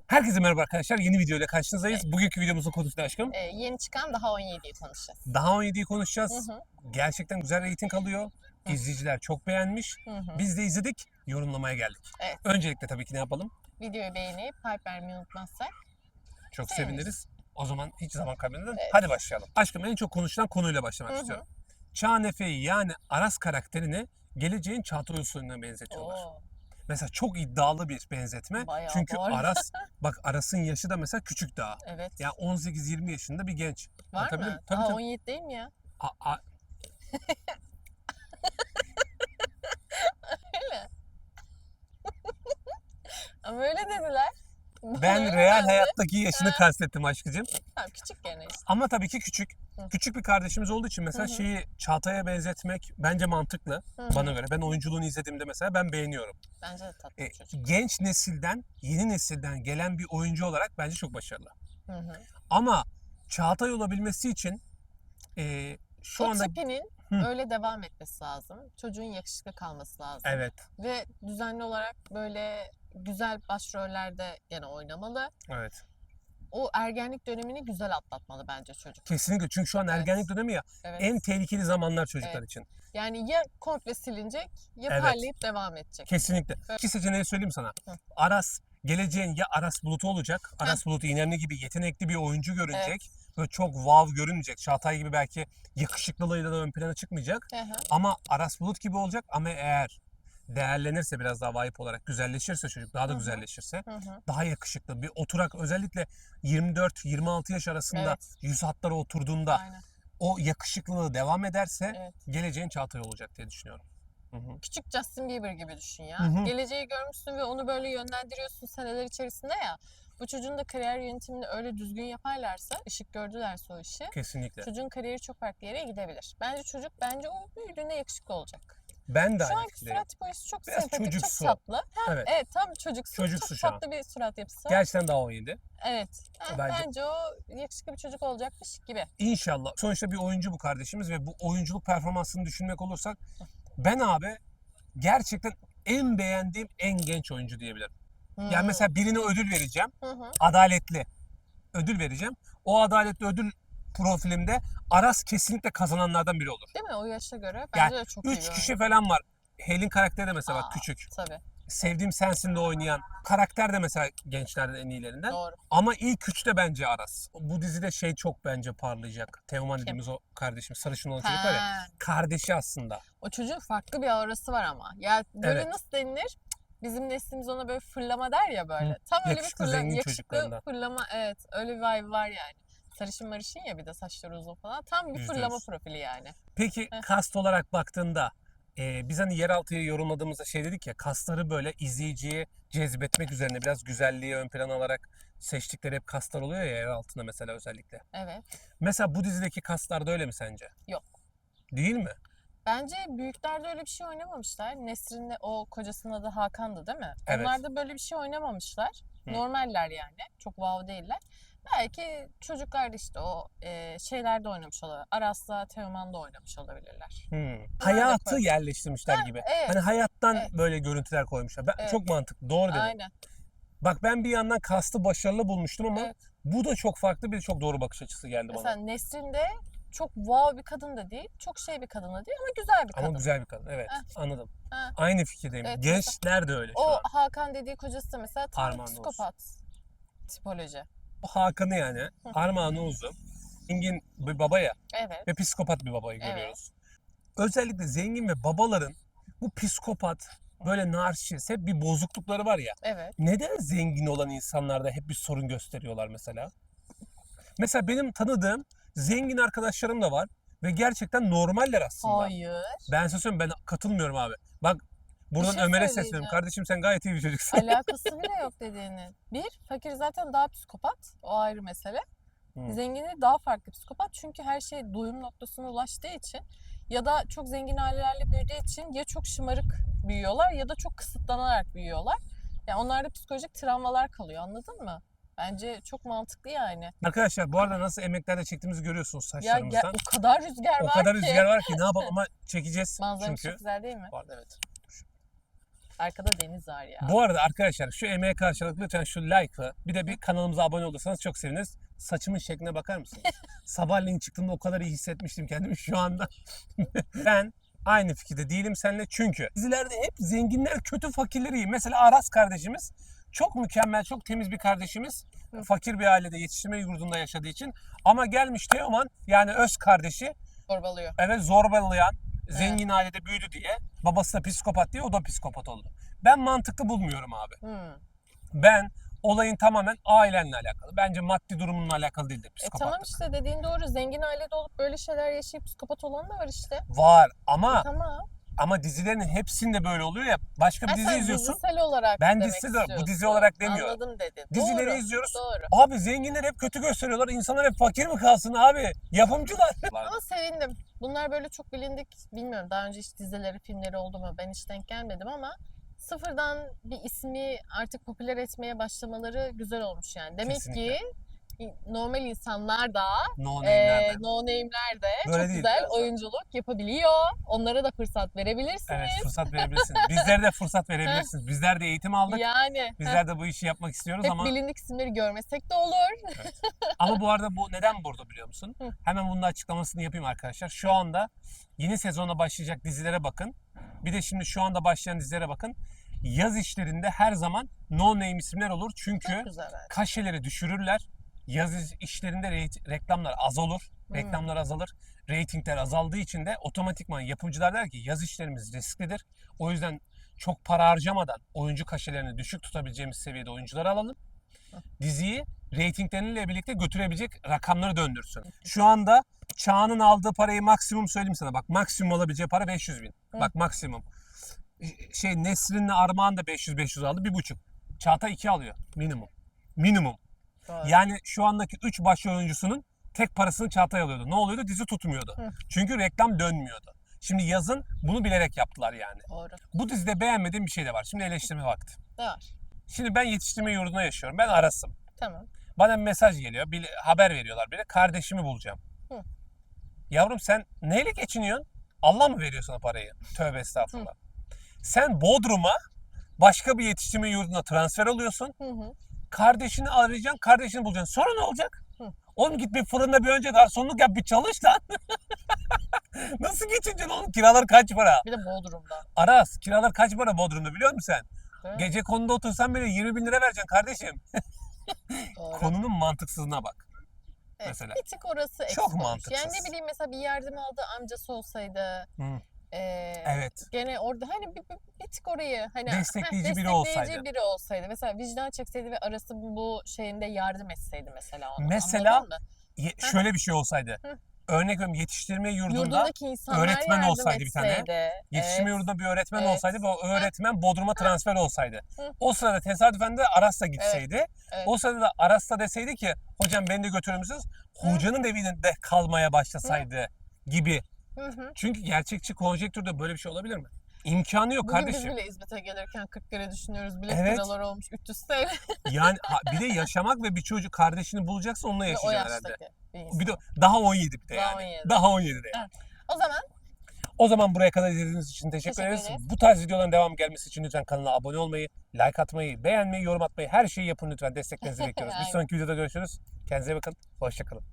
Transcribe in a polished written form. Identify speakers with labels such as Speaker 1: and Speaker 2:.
Speaker 1: Herkese merhaba arkadaşlar. Yeni video ile karşınızdayız. Bugünkü videomuzun konusu ne aşkım?
Speaker 2: Yeni çıkan Daha 17'yi konuşacağız.
Speaker 1: Daha 17'yi konuşacağız.
Speaker 2: Hı hı.
Speaker 1: Gerçekten güzel reyting alıyor.
Speaker 2: Hı.
Speaker 1: İzleyiciler çok beğenmiş.
Speaker 2: Hı hı.
Speaker 1: Biz de izledik. Yorumlamaya geldik.
Speaker 2: Evet.
Speaker 1: Öncelikle tabii ki ne yapalım?
Speaker 2: Videoyu beğenip hype vermeyi unutmazsak.
Speaker 1: Çok
Speaker 2: Seviniriz.
Speaker 1: seviniriz. O zaman hiç zaman kaybetmeden
Speaker 2: Evet.
Speaker 1: hadi başlayalım. Aşkım en çok konuşulan konuyla başlamak
Speaker 2: Hı hı.
Speaker 1: istiyorum. Çağan Efe'yi yani Aras karakterini geleceğin Çağatay Ulusoy'una benzetiyorlar.
Speaker 2: Oo,
Speaker 1: Mesela çok iddialı bir benzetme.
Speaker 2: bayağı
Speaker 1: Çünkü
Speaker 2: bu arada.
Speaker 1: Aras, bak Aras'ın yaşı da mesela küçük daha.
Speaker 2: Evet.
Speaker 1: Ya 18-20 yaşında bir genç.
Speaker 2: Var
Speaker 1: Anlatabildim
Speaker 2: mı?
Speaker 1: mi? Tabii
Speaker 2: Daha
Speaker 1: tabii.
Speaker 2: 17 değil mi ya? Öyle. Ama öyle dediler.
Speaker 1: Ben
Speaker 2: Öyle
Speaker 1: real
Speaker 2: dendi.
Speaker 1: hayattaki yaşını kastettim aşkıcım.
Speaker 2: Tamam, küçük gene işte.
Speaker 1: Ama tabii ki küçük.
Speaker 2: Hı.
Speaker 1: Küçük bir kardeşimiz olduğu için mesela
Speaker 2: Hı hı.
Speaker 1: şeyi Çağatay'a benzetmek bence mantıklı
Speaker 2: Hı hı.
Speaker 1: bana göre. Ben oyunculuğunu izlediğimde mesela ben beğeniyorum.
Speaker 2: Bence de tatlı bir çocuk.
Speaker 1: Genç nesilden, yeni nesilden gelen bir oyuncu olarak bence çok başarılı.
Speaker 2: Hı hı.
Speaker 1: Ama Çağatay olabilmesi için şu
Speaker 2: O
Speaker 1: anda...
Speaker 2: tipinin
Speaker 1: Hı.
Speaker 2: öyle devam etmesi lazım. Çocuğun yakışıklı kalması lazım.
Speaker 1: Evet,
Speaker 2: Ve düzenli olarak böyle güzel başrollerde gene oynamalı.
Speaker 1: evet.
Speaker 2: O ergenlik dönemini güzel atlatmalı bence çocuk.
Speaker 1: Kesinlikle. Çünkü şu an
Speaker 2: Evet.
Speaker 1: ergenlik dönemi ya,
Speaker 2: Evet.
Speaker 1: en tehlikeli zamanlar çocuklar
Speaker 2: Evet.
Speaker 1: için.
Speaker 2: Yani ya komple silinecek ya
Speaker 1: Evet.
Speaker 2: parlayıp devam edecek.
Speaker 1: Kesinlikle.
Speaker 2: Evet.
Speaker 1: İki seçeneği söyleyeyim sana.
Speaker 2: Hı.
Speaker 1: Aras, geleceğin ya Aras Bulut'u olacak. Aras Bulut İynemli gibi yetenekli bir oyuncu görünecek. Böyle çok wow görünmeyecek. Çağatay gibi belki yakışıklılığıyla da ön plana çıkmayacak.
Speaker 2: Hı hı.
Speaker 1: Ama Aras Bulut gibi olacak. Ama eğer değerlenirse biraz daha vibe olarak güzelleşirse çocuk daha da
Speaker 2: Hı hı.
Speaker 1: güzelleşirse
Speaker 2: Hı hı.
Speaker 1: daha yakışıklı bir oturak özellikle 24-26 yaş arasında
Speaker 2: Evet.
Speaker 1: yüz hatlara oturduğunda
Speaker 2: Aynen.
Speaker 1: o yakışıklılığı devam ederse
Speaker 2: Evet.
Speaker 1: geleceğin Çağatay olacak diye düşünüyorum. Hı hı.
Speaker 2: Küçük Justin Bieber gibi düşün ya.
Speaker 1: Hı hı.
Speaker 2: Geleceği görmüşsün ve onu böyle yönlendiriyorsun seneler içerisinde ya. Bu çocuğun da kariyer yönetimini öyle düzgün yaparlarsa, ışık gördülerse o işi,
Speaker 1: Kesinlikle.
Speaker 2: çocuğun kariyeri çok farklı yere gidebilir. Bence o büyüdüğünde yakışıklı olacak.
Speaker 1: Ben de
Speaker 2: Şu
Speaker 1: aynı
Speaker 2: anki
Speaker 1: fikirdeyim.
Speaker 2: surat yapısı çok
Speaker 1: Biraz
Speaker 2: sempatik,
Speaker 1: çocuksu.
Speaker 2: çok tatlı.
Speaker 1: Evet.
Speaker 2: Evet, tam çocuksu,
Speaker 1: Çocuksu
Speaker 2: çok
Speaker 1: şu an.
Speaker 2: tatlı bir surat yapısı var.
Speaker 1: Gerçekten daha 17.
Speaker 2: Evet.
Speaker 1: Bence.
Speaker 2: Bence o yakışıklı bir çocuk olacakmış gibi.
Speaker 1: İnşallah. Sonuçta bir oyuncu bu kardeşimiz ve bu oyunculuk performansını düşünmek olursak ben abi gerçekten en beğendiğim en genç oyuncu diyebilirim. Yani mesela birine ödül vereceğim.
Speaker 2: Hı hı.
Speaker 1: Adaletli ödül vereceğim. O adaletli ödül profilimde Aras kesinlikle kazananlardan biri olur.
Speaker 2: Değil mi? O yaşa göre bence
Speaker 1: Yani
Speaker 2: de çok iyi
Speaker 1: 3
Speaker 2: bir
Speaker 1: kişi
Speaker 2: oyuncu.
Speaker 1: falan var. Helin karakteri de mesela bak
Speaker 2: Aa,
Speaker 1: küçük.
Speaker 2: tabii.
Speaker 1: Sevdiğim Sensin'de oynayan karakter de mesela gençlerden en iyilerinden.
Speaker 2: Doğru.
Speaker 1: Ama ilk üçte bence Aras. Bu dizide şey çok bence parlayacak. Teoman
Speaker 2: Kim?
Speaker 1: dediğimiz o kardeşim sarışın olan çocuk var ya.
Speaker 2: Ha.
Speaker 1: Kardeşi aslında.
Speaker 2: O çocuğun farklı bir aurası var ama. Ya böyle
Speaker 1: Evet.
Speaker 2: nasıl denilir? Bizim neslimiz ona böyle fırlama der ya böyle.
Speaker 1: Hı.
Speaker 2: Tam öyle bir
Speaker 1: Yakışıklı, zengin
Speaker 2: yakışıklı
Speaker 1: çocuklarından.
Speaker 2: fırlama, evet. Öyle bir vibe var yani. Sarışın marışın ya, bir de saçları uzun falan. Tam bir fırlama
Speaker 1: %100.
Speaker 2: profili yani.
Speaker 1: Peki
Speaker 2: Heh.
Speaker 1: kast olarak baktığında biz hani yeraltıya yorumladığımızda şey dedik ya, kastları böyle izleyiciyi cezbetmek üzerine biraz güzelliği ön plana alarak seçtikleri hep kastlar oluyor ya yeraltında mesela özellikle.
Speaker 2: Evet.
Speaker 1: Mesela bu dizideki kastlar da öyle mi sence?
Speaker 2: Yok.
Speaker 1: Değil mi?
Speaker 2: Bence büyüklerde öyle bir şey oynamamışlar. Nesrin'le o kocasının adı Hakan'dı değil mi?
Speaker 1: Evet.
Speaker 2: Onlar da böyle bir şey oynamamışlar.
Speaker 1: Hı.
Speaker 2: Normaller yani. Çok wow değiller. Belki çocuklar da işte o şeylerde oynamış olabilir. Aras'la Teoman'da oynamış olabilirler.
Speaker 1: Hayatı
Speaker 2: koy.
Speaker 1: yerleştirmişler
Speaker 2: Ha,
Speaker 1: gibi.
Speaker 2: evet,
Speaker 1: Hani hayattan
Speaker 2: evet.
Speaker 1: böyle görüntüler koymuşlar.
Speaker 2: Evet.
Speaker 1: Çok mantıklı. Doğru dedin.
Speaker 2: Aynen.
Speaker 1: Bak ben bir yandan kastı başarılı bulmuştum ama
Speaker 2: Evet.
Speaker 1: bu da çok farklı bir çok doğru bakış açısı geldi
Speaker 2: Mesela
Speaker 1: bana.
Speaker 2: Nesrin de çok wow bir kadın da değil. Çok şey bir kadın da değil ama güzel bir
Speaker 1: Ama
Speaker 2: kadın.
Speaker 1: güzel bir kadın. Evet,
Speaker 2: Heh.
Speaker 1: anladım.
Speaker 2: Ha.
Speaker 1: Aynı fikirdeyim.
Speaker 2: Evet,
Speaker 1: Gençler de öyle şu
Speaker 2: O
Speaker 1: an.
Speaker 2: Hakan dediği kocası da mesela tam bir
Speaker 1: Armağan Oğuz.
Speaker 2: psikopat tipoloji.
Speaker 1: O Hakan'ı yani Armağan Oğuz'u zengin bir baba ya
Speaker 2: Evet.
Speaker 1: ve psikopat bir babayı
Speaker 2: Evet.
Speaker 1: görüyoruz. Özellikle zengin ve babaların bu psikopat, böyle narsist, hep bir bozuklukları var ya.
Speaker 2: Evet.
Speaker 1: Neden zengin olan insanlarda hep bir sorun gösteriyorlar mesela? Mesela benim tanıdığım zengin arkadaşlarım da var ve gerçekten normaller aslında.
Speaker 2: Hayır.
Speaker 1: Ben size söyleyeyim, ben katılmıyorum abi. Bak buradan
Speaker 2: şey
Speaker 1: Ömer'e
Speaker 2: söyleyeceğim.
Speaker 1: sesleniyorum. Kardeşim sen gayet iyi bir çocuksun.
Speaker 2: Alakası bile yok dediğinin. Bir, fakir zaten daha psikopat. O ayrı mesele.
Speaker 1: Hı.
Speaker 2: Zengini daha farklı psikopat. Çünkü her şey doyum noktasına ulaştığı için ya da çok zengin ailelerle büyüdüğü için ya çok şımarık büyüyorlar ya da çok kısıtlanarak büyüyorlar. Yani onlarda psikolojik travmalar kalıyor, anladın mı? Bence çok mantıklı yani.
Speaker 1: Arkadaşlar bu arada nasıl emeklerde çektiğimizi görüyorsunuz
Speaker 2: Ya
Speaker 1: saçlarımızdan.
Speaker 2: o kadar rüzgar
Speaker 1: O
Speaker 2: var
Speaker 1: kadar
Speaker 2: ki.
Speaker 1: rüzgar var ki ne yapalım ama çekeceğiz
Speaker 2: Manzara
Speaker 1: çünkü.
Speaker 2: çok güzel değil mi?
Speaker 1: Var evet.
Speaker 2: Arkada deniz var ya.
Speaker 1: Bu arada arkadaşlar şu emeğe karşılık lütfen şu like'ı bir de bir kanalımıza abone olursanız çok seviniriz. Saçımın şekline bakar mısınız? Sabahleyin çıktığımda o kadar iyi hissetmiştim kendimi şu anda. Ben aynı fikirde değilim seninle çünkü dizilerde hep zenginler kötü fakirleri iyi. Mesela Aras kardeşimiz çok mükemmel, çok temiz bir kardeşimiz. Fakir bir ailede yetiştirme yurdunda yaşadığı için. Ama gelmiş Teoman yani öz kardeşi
Speaker 2: Zorbalıyor.
Speaker 1: evet zorbalayan zengin ailede büyüdü diye babası da psikopat diye o da psikopat oldu. Ben mantıklı bulmuyorum abi. Ben olayın tamamen ailenle alakalı. Bence maddi durumunla alakalı değildir psikopatlık.
Speaker 2: Tamam işte dediğin doğru. Zengin ailede olup böyle şeyler yaşayıp psikopat olan da var işte.
Speaker 1: Var ama
Speaker 2: Tamam.
Speaker 1: ama dizilerin hepsinde böyle oluyor ya. Başka bir dizi
Speaker 2: sen
Speaker 1: izliyorsun.
Speaker 2: dizisel olarak
Speaker 1: Ben
Speaker 2: demek
Speaker 1: dizisi de bu dizi
Speaker 2: istiyorsun.
Speaker 1: olarak demiyorum.
Speaker 2: Anladım dedin.
Speaker 1: Dizileri
Speaker 2: Doğru,
Speaker 1: izliyoruz.
Speaker 2: Doğru.
Speaker 1: Abi zenginler hep kötü gösteriyorlar. İnsanlar hep fakir mi kalsın abi? Yapımcılar.
Speaker 2: Ama sevindim. Bunlar böyle çok bilindik. Bilmiyorum daha önce hiç dizileri, filmleri oldu mu? Ben hiç denk gelmedim ama sıfırdan bir ismi artık popüler etmeye başlamaları güzel olmuş yani. Demek
Speaker 1: Kesinlikle.
Speaker 2: ki normal insanlar da
Speaker 1: No name'ler de.
Speaker 2: no name'ler de
Speaker 1: Böyle
Speaker 2: çok
Speaker 1: değil
Speaker 2: güzel
Speaker 1: biraz da.
Speaker 2: oyunculuk yapabiliyor. Onlara da fırsat verebilirsiniz.
Speaker 1: Evet fırsat verebilirsiniz. Bizlere de fırsat verebilirsiniz. Bizler de eğitim aldık.
Speaker 2: Yani
Speaker 1: Bizler de bu işi yapmak istiyoruz
Speaker 2: hep
Speaker 1: ama
Speaker 2: bilindik isimleri görmesek de olur.
Speaker 1: ama bu arada bu neden burada biliyor musun?
Speaker 2: Hı.
Speaker 1: Hemen bunun da açıklamasını yapayım arkadaşlar. Şu anda yeni sezona başlayacak dizilere bakın. Bir de şimdi şu anda başlayan dizilere bakın. Yaz işlerinde her zaman no name isimler olur. Çünkü
Speaker 2: Çok güzel. Evet.
Speaker 1: kaşeleri düşürürler. Yaz işlerinde reklamlar az olur. Reklamlar azalır. Reytingler azaldığı için de otomatikman yapımcılar der ki yaz işlerimiz risklidir. O yüzden çok para harcamadan oyuncu kaşelerini düşük tutabileceğimiz seviyede oyuncular alalım. Diziyi reytingleriyle birlikte götürebilecek rakamları döndürsün. Şu anda Çağan'ın aldığı parayı maksimum söyleyeyim sana. Bak maksimum alabileceği para 500 bin. Bak maksimum. Nesrin'le Armağan da 500 aldı. 1,5. Çağatay 2 alıyor. Minimum. Minimum.
Speaker 2: Doğru.
Speaker 1: Yani şu andaki 3 başrol oyuncusunun tek parasını Çağatay alıyordu. Ne oluyordu? Dizi tutmuyordu. Çünkü reklam dönmüyordu. Şimdi yazın bunu bilerek yaptılar yani.
Speaker 2: Doğru.
Speaker 1: Bu dizide beğenmediğim bir şey de var. Şimdi eleştirme vakti.
Speaker 2: Ne var?
Speaker 1: Şimdi ben yetiştirme yurdunda yaşıyorum. Ben Aras'ım.
Speaker 2: Tamam.
Speaker 1: Bana bir mesaj geliyor. Bir haber veriyorlar biri. Kardeşimi bulacağım.
Speaker 2: Hı.
Speaker 1: Yavrum sen neyle geçiniyorsun? Allah mı veriyor sana parayı? Tövbe estağfurullah. Sen Bodrum'a başka bir yetiştirme yurduna transfer oluyorsun.
Speaker 2: Hı.
Speaker 1: Kardeşini arayacaksın, kardeşini bulacaksın. Sonra ne olacak?
Speaker 2: Hı.
Speaker 1: Oğlum git bir fırında bir önce garsonluk yap, bir çalış lan. Nasıl geçineceksin oğlum? Kiralar kaç para?
Speaker 2: Bir de Bodrum'da.
Speaker 1: Aras, kiralar kaç para Bodrum'da biliyor musun sen?
Speaker 2: Değil mi?
Speaker 1: Gece konuda otursan bile 20 bin lira vereceksin kardeşim.
Speaker 2: Doğru.
Speaker 1: Konunun mantıksızlığına bak.
Speaker 2: Evet,
Speaker 1: mesela.
Speaker 2: bir tık orası eksik
Speaker 1: Çok
Speaker 2: olmuş.
Speaker 1: mantıksız.
Speaker 2: Yani ne bileyim mesela bir yardım aldığı amcası olsaydı.
Speaker 1: Hı. Evet.
Speaker 2: Gene orada hani bir tık orayı hani
Speaker 1: Destekleyici biri olsaydı.
Speaker 2: biri olsaydı. Mesela vicdan çekseydi ve arası bu şeyinde yardım etseydi mesela ona.
Speaker 1: Mesela
Speaker 2: Anladın mı?
Speaker 1: şöyle bir şey olsaydı.
Speaker 2: Hı.
Speaker 1: Örnek veriyorum yetiştirme yurdunda
Speaker 2: Yurdundaki insanlar
Speaker 1: öğretmen
Speaker 2: yardım
Speaker 1: olsaydı bir tane.
Speaker 2: etseydi.
Speaker 1: Yetiştirme
Speaker 2: Evet.
Speaker 1: yurdunda bir öğretmen
Speaker 2: Evet.
Speaker 1: olsaydı ve o öğretmen Bodrum'a transfer olsaydı.
Speaker 2: Hı.
Speaker 1: O sırada tesadüfen de Aras da gitseydi.
Speaker 2: Evet.
Speaker 1: O sırada da Aras da deseydi ki hocam beni de götürür müsünüz? Hocanın evinde kalmaya başlasaydı gibi.
Speaker 2: Hı.
Speaker 1: Çünkü gerçekçi konjektürde böyle bir şey olabilir mi? İmkanı yok
Speaker 2: Bugün
Speaker 1: kardeşim.
Speaker 2: biz bile İzmit'e gelirken 40 kere düşünüyoruz. Bilet
Speaker 1: Evet.
Speaker 2: paraları olmuş 300 TL.
Speaker 1: Yani bir de yaşamak ve bir çocuk kardeşini bulacaksa onunla
Speaker 2: o
Speaker 1: yaşayacaksın herhalde.
Speaker 2: yaştaki bir insan.
Speaker 1: Bir de daha 17 bir de
Speaker 2: Daha
Speaker 1: yani.
Speaker 2: 17.
Speaker 1: Daha 17'de yani.
Speaker 2: O zaman
Speaker 1: O zaman buraya kadar izlediğiniz için teşekkür
Speaker 2: Teşekkür
Speaker 1: ederiz.
Speaker 2: ederiz.
Speaker 1: Bu tarz videoların devam gelmesi için lütfen kanala abone olmayı, like atmayı, beğenmeyi, yorum atmayı her şeyi yapın lütfen. Desteklerinizi bekliyoruz. Bir
Speaker 2: Aynen.
Speaker 1: sonraki videoda görüşürüz. Kendinize iyi bakın. Hoşça kalın.